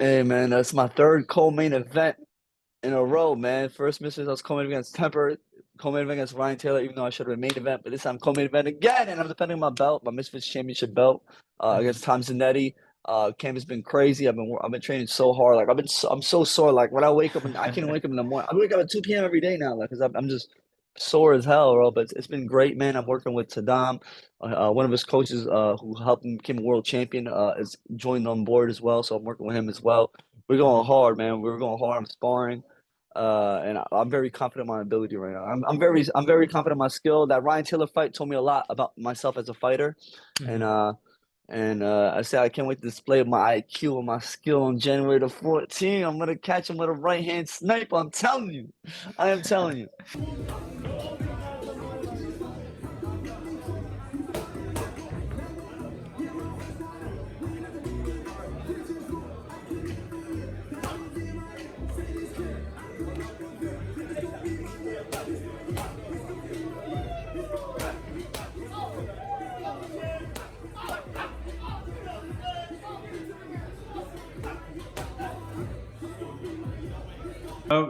Hey man, that's my third co-main event in a row, man. First misses, I was co-main against Temper, co-main event against Ryan Taylor, even though I should have been main event, but this time co-main event again, and I'm defending my belt, my Misfits Championship belt, against Mhm. Tom Zanetti. Camp has been crazy. I've been training so hard. Like I'm so sore. Like when I wake up and I can't wake up in the morning. I wake up at 2 p.m. every day now, like because I'm just sore as hell, bro. But it's been great, man. I'm working with Saddam, one of his coaches, who helped him become a world champion, is joined on board as well. So I'm working with him as well. We're going Mhm. hard, man. We're going hard. I'm sparring. And I'm very confident in my ability right now. I'm very confident in my skill. That Ryan Taylor fight told me a lot about myself as a fighter, and Mhm. uh, I say I can't wait to display my IQ and my skill on January the 14th. I'm gonna catch him with a right hand snipe. I'm telling you, I am telling you.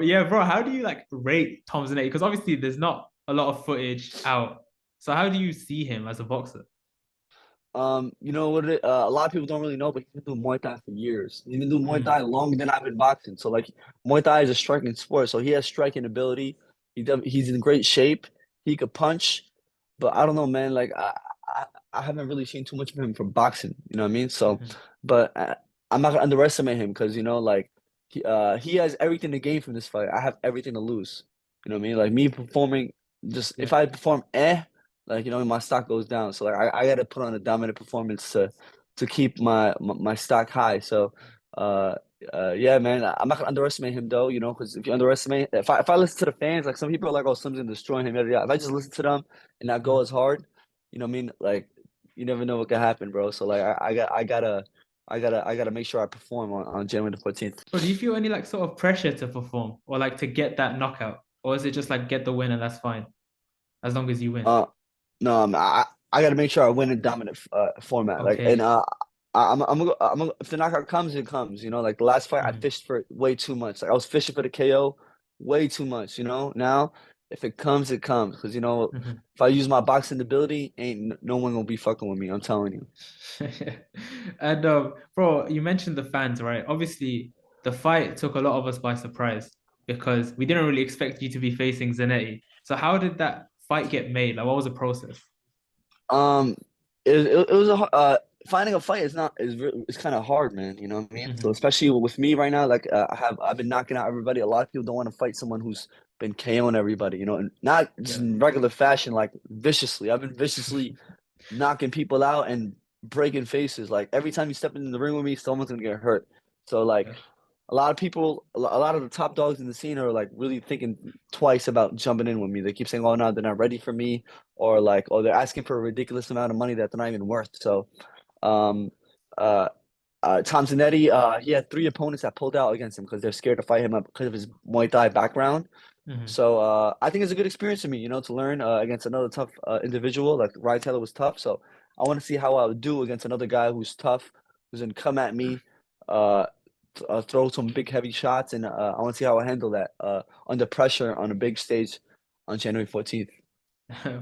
Yeah, bro, how do you like rate Tom Zanetti? Because obviously there's not a lot of footage out. So how do you see him as a boxer? You know what? A lot of people don't really know, but he's been doing Muay Thai for years. He's been doing Muay Thai Mm. longer than I've been boxing. So like, Muay Thai is a striking sport, so he has striking ability. He's in great shape. He could punch, but I don't know, man. Like I, I haven't really seen too much of him from boxing. You know what I mean? So, Mhm. but I'm not gonna underestimate him because like he has everything to gain from this fight. I have everything to lose. You know what I mean? Like me performing, just if Yeah. I perform like my stock goes down. So like I got to put on a dominant performance to keep my stock high. So uh yeah, man, I'm not gonna underestimate him though, because if you underestimate, if I listen to the fans, like some people are like, oh, Slim's gonna destroy him, yada, yada. If I just listen to them and not go Mhm. as hard, what I mean? Like you never know what could happen, bro. So like I gotta make sure I perform on January the 14th. Bro, do you feel any like sort of pressure to perform or like to get that knockout? Or is it just like get the win and that's fine as long as you win? Uh, no, I got to make sure I win in dominant format. Like, and Okay. if the knockout comes, it comes. Like the last fight, I Mhm. fished for it way too much. Like I was fishing for the KO way too much. Now if it comes, it comes. Because Mhm. if I use my boxing ability, ain't no one gonna be fucking with me. I'm telling you. And bro, you mentioned the fans, right? Obviously, the fight took a lot of us by surprise because we didn't really expect you to be facing Zanetti. So how did that fight get made? Like, what was the process? Um, it was finding a fight is kind of hard, man. You know what I mean? So Hmm. especially with me right now, like I've been knocking out everybody. A lot of people don't want to fight someone who's been KOing everybody, and not just Yeah. in regular fashion, like viciously. I've been viciously knocking people out and breaking faces. Like every time you step in the ring with me, someone's gonna get hurt. So like Yeah. a lot of people, a lot of the top dogs in the scene are like really thinking twice about jumping in with me. They keep saying, "Oh no, they're not ready for me," or like, "Oh, they're asking for a ridiculous amount of money that they're not even worth." So, um, uh, Tom Zanetti, he had three opponents that pulled out against him because they're scared to fight him up because of his Muay Thai background. Hmm. So, I think it's a good experience for me, to learn against another tough individual. Like Ryan Taylor was tough, so I want to see how I would do against another guy who's tough, who's gonna come at me. Uh, throw some big heavy shots, and I want to see how I handle that under pressure on a big stage on January 14th.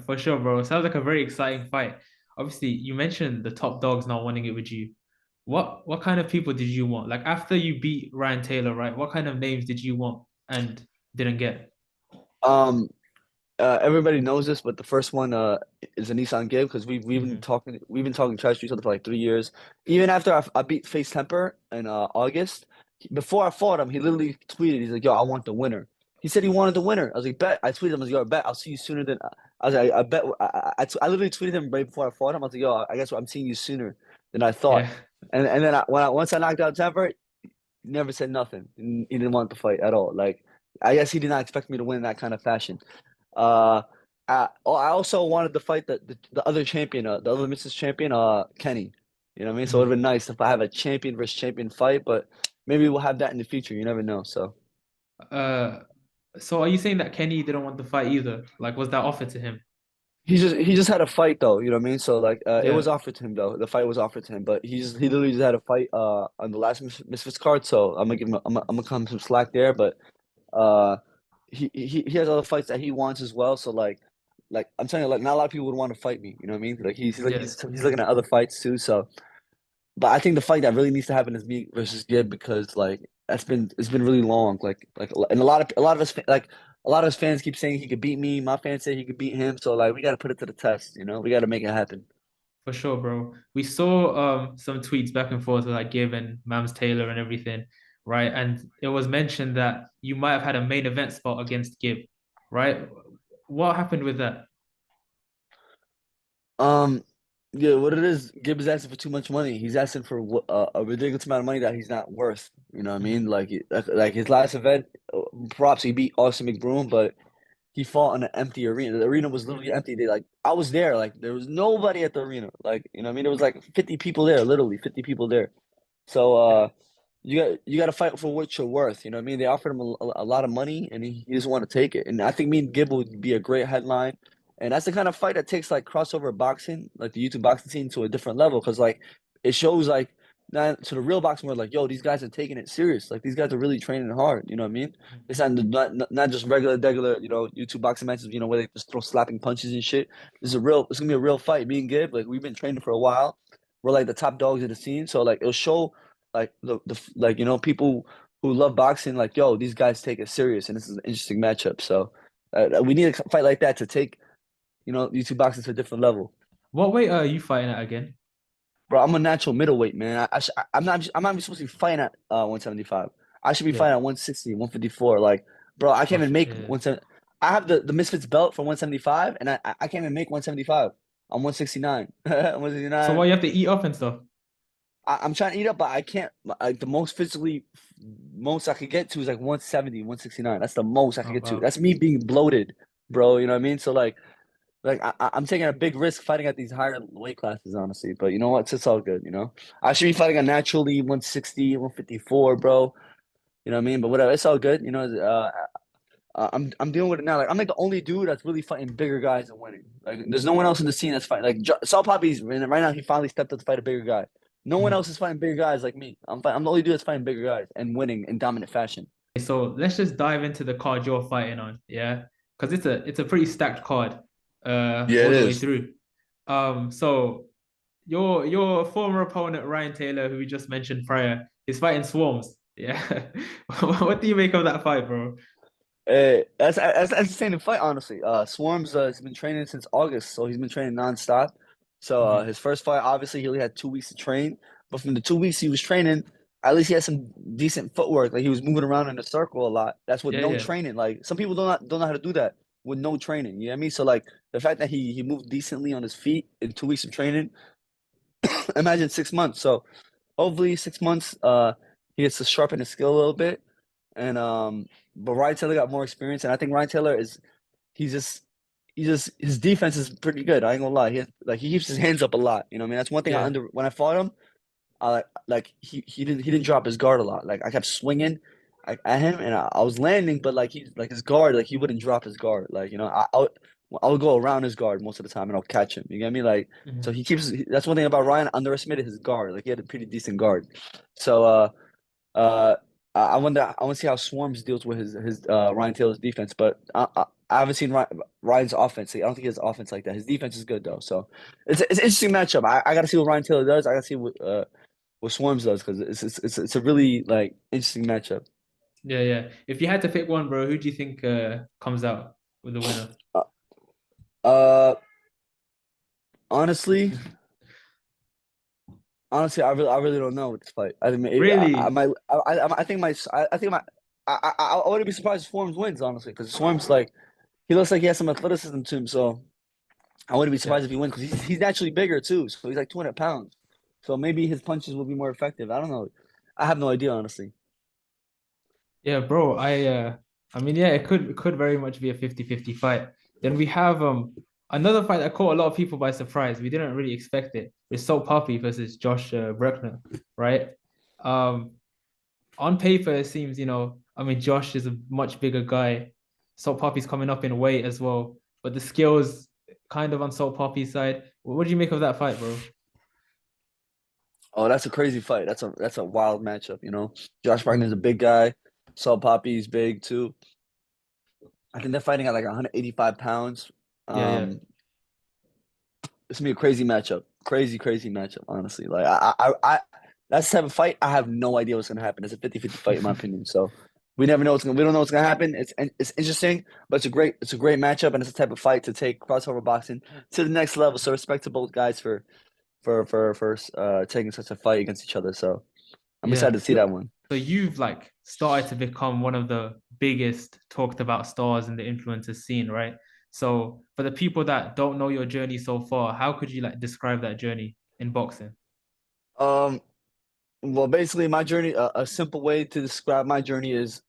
For sure, bro. Sounds like a very exciting fight. Obviously, you mentioned the top dogs not wanting it with you. What kind of people did you want? Like after you beat Ryan Taylor, right? What kind of names did you want and didn't get? Um, Everybody knows this, but the first one is anesomgib because Hmm. we've been talking trash to each other for like 3 years. Even after I beat Face Temper in August, before I fought him, he literally tweeted, he's like, "Yo, I want the winner." He said he wanted the winner. I was like, "Bet." I tweeted him, I was like, "Yo, bet I'll see you sooner than." I was like, "I bet." I literally tweeted him right before I fought him. I was like, "Yo, I guess I'm seeing you sooner than I thought." Yeah. And then once I knocked out Temper, he never said nothing. He didn't want the fight at all. Like I guess he did not expect me to win in that kind of fashion. Uh, I also wanted to fight the other champion, the other Mrs. Champion, Kenny. You know what I mean? So it would have Mhm. been nice if I have a champion versus champion fight, but maybe we'll have that in the future. You never know. So, Uh, so are you saying that Kenny didn't want the fight either? Like, was that offered to him? he just had a fight though, you know what I mean? So like it was Yeah, offered to him though. The fight was offered to him, but he literally just had a fight on the last Misfits card. So I'm gonna give him I'm gonna come some slack there, but uh he has other fights that he wants as well. So like I'm telling you, like not a lot of people would want to fight me. You know what I mean? Like yeah, he's looking at other fights too. So, but I think the fight that really needs to happen is me versus Gib because like it's been really long. And a lot of us like a lot of his fans keep saying he could beat me. My fans say he could beat him. So like we got to put it to the test. You know, we got to make it happen. for sure, bro. We saw some tweets back and forth with like Gibb and Mams Taylor and everything, right? And it was mentioned that you might have had a main event spot against Gibb, right? What happened with that? Um, yeah, what it is, Gibb is asking for too much money. He's asking for a ridiculous amount of money that he's not worth. You know what I mean? Mhm. Like his last event, props he beat Austin McBroom, but he fought in an empty arena. The arena was literally empty. They like I was there, like there was nobody at the arena. Like you know what I mean? There was like 50 people there, literally 50 people there. So you got to fight for what you're worth. You know what I mean? They offered him a lot of money, and he doesn't want to take it. And I think me and Gib would be a great headline. And that's the kind of fight that takes like crossover boxing, like the YouTube boxing scene, to a different level. Because like it shows like not to the real boxing world, like yo, these guys are taking it serious. Like these guys are really training hard. You know what I mean? It's not just regular, you know, YouTube boxing matches. You know where they just throw slapping punches and shit. This is a real. It's gonna be a real fight. Me and Gib, like we've been training for a while. We're like the top dogs of the scene. So like it'll show like the like you know people who love boxing like yo these guys take it serious and this is an interesting matchup so we need a fight like that to take you know YouTube boxing to a different level. What weight are you fighting at again? Bro, I'm a natural middleweight, man. I'm not even supposed to be fighting at 175. I should be Yeah, fighting at 160, 154. Like bro, I can't even make yeah. 170. I have the Misfits belt for 175 and I can't even make 175. I'm 169. So 169. what you have to eat up and stuff? I'm trying to eat up, but I can't. Like the most I could get to is like 170, 169. That's the most I could Oh get to. wow. That's me being bloated, bro. You know what I mean? So like I'm taking a big risk fighting at these higher weight classes, honestly. But you know what? It's all good. You know, I should be fighting a naturally 160, 154, bro. You know what I mean? But whatever, it's all good. You know, I'm dealing with it now. Like I'm like the only dude that's really fighting bigger guys and winning. Like there's no one else in the scene that's fighting. Like Saul Poppy's right now. He finally stepped up to fight a bigger guy. No one else Mhm. is fighting bigger guys like me. I'm the only dude that's fighting bigger guys and winning in dominant fashion. So let's just dive into the card you're fighting on, yeah? Because it's a pretty stacked card, Yeah, it all the way is. through. So your former opponent Ryan Taylor, who we just mentioned prior, is fighting Swarms. Yeah. What do you make of that fight, bro? That's insane to fight, honestly. Swarms has been training since August, so he's been training nonstop. So Mhm. his first fight, obviously, he only had 2 weeks to train, but from the 2 weeks he was training, at least he had some decent footwork. Like he was moving around in a circle a lot. That's with Yeah, no yeah. training. Like some people don't know how to do that with no training. You know what I mean? So like the fact that he moved decently on his feet in 2 weeks of training, imagine 6 months. So hopefully 6 months, he gets to sharpen his skill a little bit. And but Ryan Taylor got more experience, and I think Ryan Taylor is he's just his defense is pretty good. I ain't gonna lie. He keeps his hands up a lot. You know what I mean? That's one thing I Yeah. under when I fought him, I like he didn't drop his guard a lot. Like I kept swinging at him, and I was landing, but like he like his guard, like he wouldn't drop his guard. Like you know, I would go around his guard most of the time, and I'll catch him. You get me? Like so Mhm. he keeps. That's one thing about Ryan. Underestimated his guard. Like he had a pretty decent guard. So uh, I want to see how Swarms deals with his Ryan Taylor's defense, but I haven't seen Ryan's offense. I don't think he has offense like that. His defense is good though, so it's an interesting matchup. I got to see what Ryan Taylor does. I got to see what Swarms does because it's a really like interesting matchup. Yeah, yeah. If you had to pick one, bro, who do you think comes out with the winner? Uh, uh honestly, honestly, I really don't know with this fight. I think maybe I Really? might I think I think my I wouldn't be surprised if Swarms wins honestly because Swarms like he looks like he has some athleticism to him, so. I wouldn't be Yeah. surprised if he wins because he's naturally bigger too. So he's like 200 pounds. So maybe his punches will be more effective. I don't know. I have no idea, honestly. Yeah, bro. I mean, yeah, it could very much be a 50-50 fight. Then we have another fight that caught a lot of people by surprise. We didn't really expect it. It's So Puppy versus Josh Bruckner, right? Um, on paper, it seems, I mean, Josh is a much bigger guy. So Puppy's coming up in weight as well, but the skills kind of on Salt Poppy's side. What do you make of that fight, bro? Oh, that's a crazy fight. That's a wild matchup, you know. Josh Wagner's a Mhm. big guy. Saul Poppy's big too. I think they're fighting at like 185 pounds. Yeah, yeah, It's gonna be a crazy matchup. Crazy, crazy matchup, honestly. Like that's the type of fight I have no idea what's gonna happen. It's a 50-50 fight in my opinion. So we don't know what's gonna happen. It's interesting, but it's a great matchup and it's the type of fight to take crossover boxing to the next level. So respect to both guys for taking such a fight against each other. So I'm yeah. excited to see that one. So you've like started to become one of the biggest talked about stars in the influencer scene, right? So for the people that don't know your journey so far, how could you like describe that journey in boxing? Um, well, basically, my journey, a simple way to describe my journey is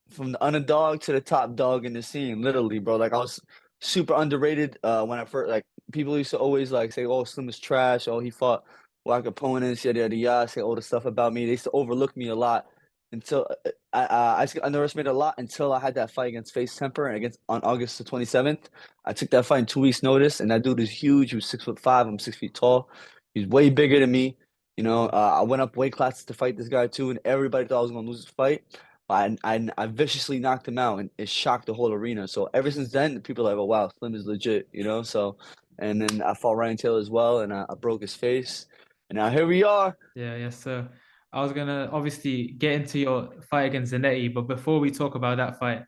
from the underdog to the top dog in the scene, literally, bro. Like I was super underrated when I first like people used to always like say, "Oh, Slim is trash. Oh, he fought whack opponents, yada yada yada." Say all the stuff about me. They used to overlook me a lot until I used to get underestimated a lot until I had that fight against Face Temper and against on August the 27th. I took that fight in 2 weeks' notice, and that dude is huge. He was 6'5". I'm 6 feet tall. He's way bigger than me. You know, Mhm. I went up weight classes to fight this guy too, and everybody thought I was gonna lose the fight. I viciously knocked him out and it shocked the whole arena. So ever since then, people are like, "Oh wow, Slim is legit," you know. So, and then I fought Ryan Taylor as well, and I broke his face, and now here we are. Yeah, yes, sir. I was gonna obviously get into your fight against Zanetti, but before we talk about that fight,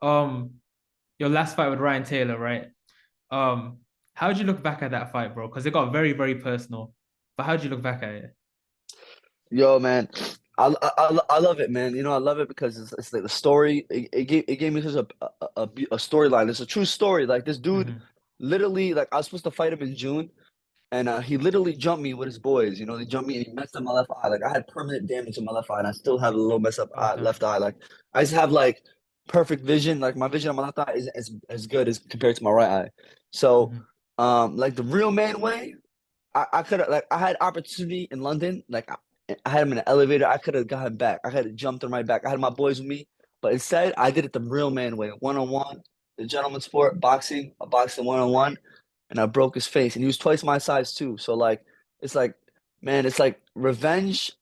um, your last fight with Ryan Taylor, right? Um, how'd you look back at that fight, bro? Because it got very, very personal. But how'd you look back at it? Yo, man, I love it, man. You know, I love it because it's like the story. It gave me such a storyline. It's a true story. Like this dude, Hmm. literally, like I was supposed to fight him in June. And he literally jumped me with his boys. You know, they jumped me and he messed up my left eye. Like I had permanent damage in my left eye, and I still have a little mess up Oh, damn. left eye. Like I just have like perfect vision. Like my vision on my left eye isn't as good as compared to my right eye. So, Hmm. like the real man way, I could have like I had opportunity in London. Like I had him in an elevator. I could have got him back. I could have jumped him right back. I had my boys with me, but instead I did it the real man way, 1-on-1, the gentleman sport, boxing, a boxing 1-on-1, and I broke his face. And he was twice my size too. So like it's like, man, it's like revenge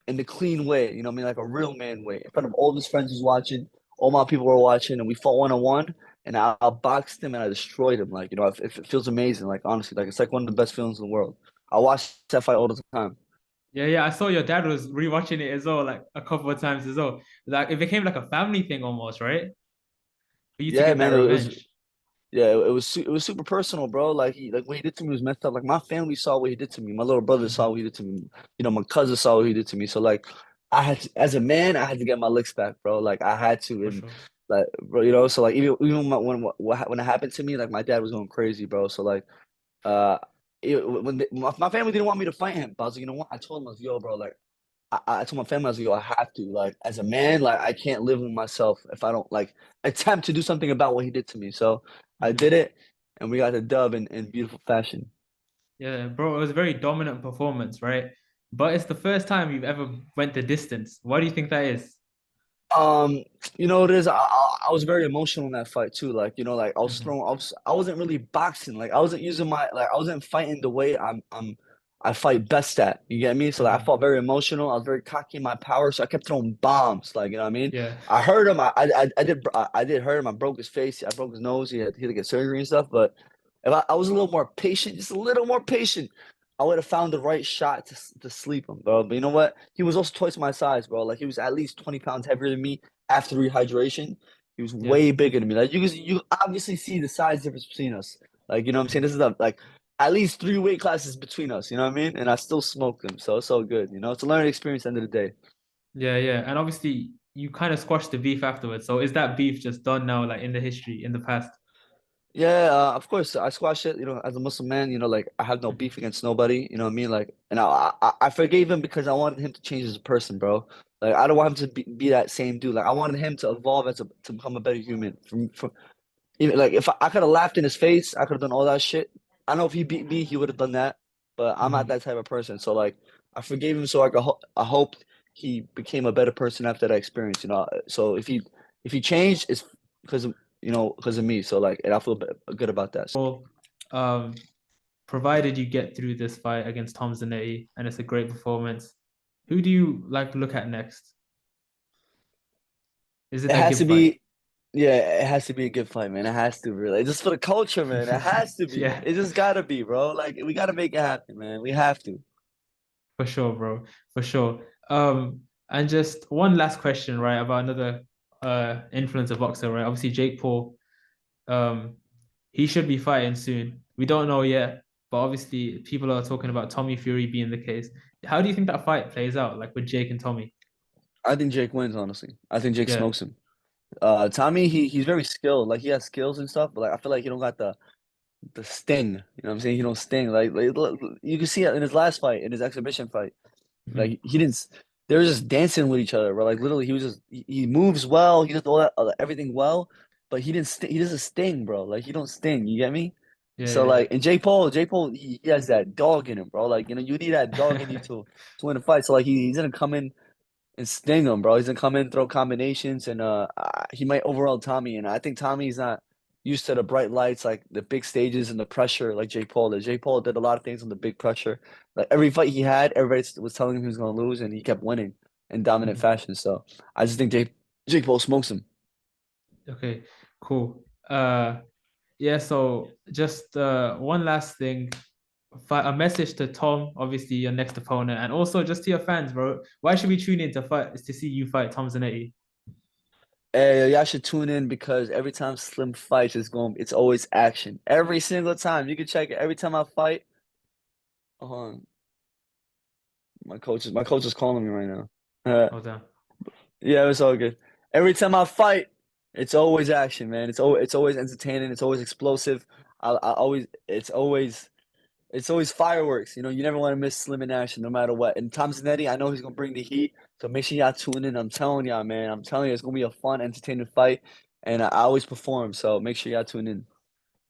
in the clean way. You know what I mean? Like a real man way. In front of all his friends was watching, all my people were watching, and we fought 1-on-1. And I boxed him and I destroyed him. Like, you know, it feels amazing. Like, honestly, like it's like one of the best feelings in the world. I watch that fight all the time. Yeah, yeah. I saw your dad was rewatching it as well, like a couple of times as well. Like it became like a family thing almost, right? For you to Yeah, get that man, it was revenge. yeah, it was super personal, bro. Like like what he did to me was messed up. Like my family saw what he did to me. My little brother saw Hmm. what he did to me. You know, my cousin saw what he did to me. So like I had to, as a man, I had to get my licks back, bro. Like I had to, For and sure. like bro, you know, so like even when it happened to me, like my dad was going crazy, bro. So like uh my family didn't want me to fight him, but I was like, you know what? I told him, I was, yo, bro, like I told my family, I was like, yo, I have to. Like, as a man, like, I can't live with myself if I don't, like, attempt to do something about what he did to me. So I Hmm. did it, and we got the dub in beautiful fashion. Yeah, bro, it was a very dominant performance, right? But it's the first time you've ever went the distance. Why do you think that is? Um, you know what it is? I was very emotional in that fight too. Like, you know, like Hmm. I wasn't really boxing. Like I wasn't using my like I wasn't fighting the way I fight best at. You get me? So like I Hmm. fought very emotional. I was very cocky in my power. So I kept throwing bombs. Like, you know what I mean? Yeah. I hurt him. I did hurt him. I broke his face. I broke his nose. He had to get surgery and stuff. But if I was a little more patient, just a little more patient, I would have found the right shot to sleep him, bro. But you know what? He was also twice my size, bro. Like he was at least 20 pounds heavier than me after rehydration. He was Yeah. way bigger than me. Like you obviously see the size difference between us. Like, you know what I'm saying? This is like at least 3 weight classes between us, you know what I mean? And I still smoked him. So it's so good, you know. It's a learning experience at the end of the day. Yeah, yeah. And obviously you kind of squashed the beef afterwards. So is that beef just done now, like in the history, in the past? Yeah, of course. I squash it. You know, as a Muslim man, you know, like I have no beef Hmm. against nobody. You know what I mean? Like, and I forgave him because I wanted him to change as a person, bro. Like, I don't want him to be that same dude. Like, I wanted him to evolve to become a better human. From even like if I could have laughed in his face, I could have done all that shit. I know if he beat me, he would have done that. But I'm not Hmm. that type of person. So like, I forgave him. So I hope he became a better person after that experience. You know. So if he changed, it's because of because of me. So like, and I feel good about that. So. Cool. Um, provided you get through this fight against Tom Zanetti and it's a great performance, who do you like look at next? Is it It that has Gib to fight? be, yeah, it has to be a good fight, man. It has to, really. Just for the culture, man. It has to be. Yeah, It just gotta be, bro. Like we gotta make it happen, man. We have to. for sure, bro. For sure. And just one last question, right, about another influencer boxer, right? Obviously, Jake Paul, um, he should be fighting soon. We don't know yet, but obviously people are talking about Tommy Fury being the case. How do you think that fight plays out, like with Jake and Tommy? I think Jake wins, honestly. I think Jake Yeah. smokes him. Tommy, he's very skilled. Like he has skills and stuff, but like I feel like he don't got the sting. You know what I'm saying? He don't sting. Like look, you can see it in his last fight, in his exhibition fight. Mhm. Like he didn't. They were just dancing with each other, bro. Like literally, he was just he moves well. He does all that everything well, but he didn't. He doesn't sting, bro. Like he don't sting. You get me? Yeah, So yeah, like, and Jake Paul, he has that dog in him, bro. Like you need that dog in you yeah. to win a fight. So like he's gonna come in and sting him, bro. He's gonna come in, throw combinations, and he might overall Tommy. And I think Tommy's not used to the bright lights, like the big stages and the pressure, like Jake Paul did. Jake Paul did a lot of things on the big pressure. Like every fight he had, everybody was telling him he was gonna lose, and he kept winning in dominant Mhm. fashion. So I just think Jake Paul smokes him. Okay, cool. Yeah, so just one last thing. A message to Tom, obviously your next opponent, and also just to your fans, bro. Why should we tune in to fight to see you fight Tom Zanetti? Hey, y'all should tune in because every time Slim fights, it's always action. Every single time. You can check it. Every time I fight, hold on. My coach is calling me right now. Hold on. Yeah, it's all good. Every time I fight, it's always action, man. It's always entertaining. It's always explosive. I always it's always fireworks. You know, you never want to miss Slim in action, no matter what. And Tom Zanetti, I know he's gonna bring the heat, so make sure y'all tune in. I'm telling y'all, man. I'm telling you, it's gonna be a fun, entertaining fight, and I always perform. So make sure y'all tune in.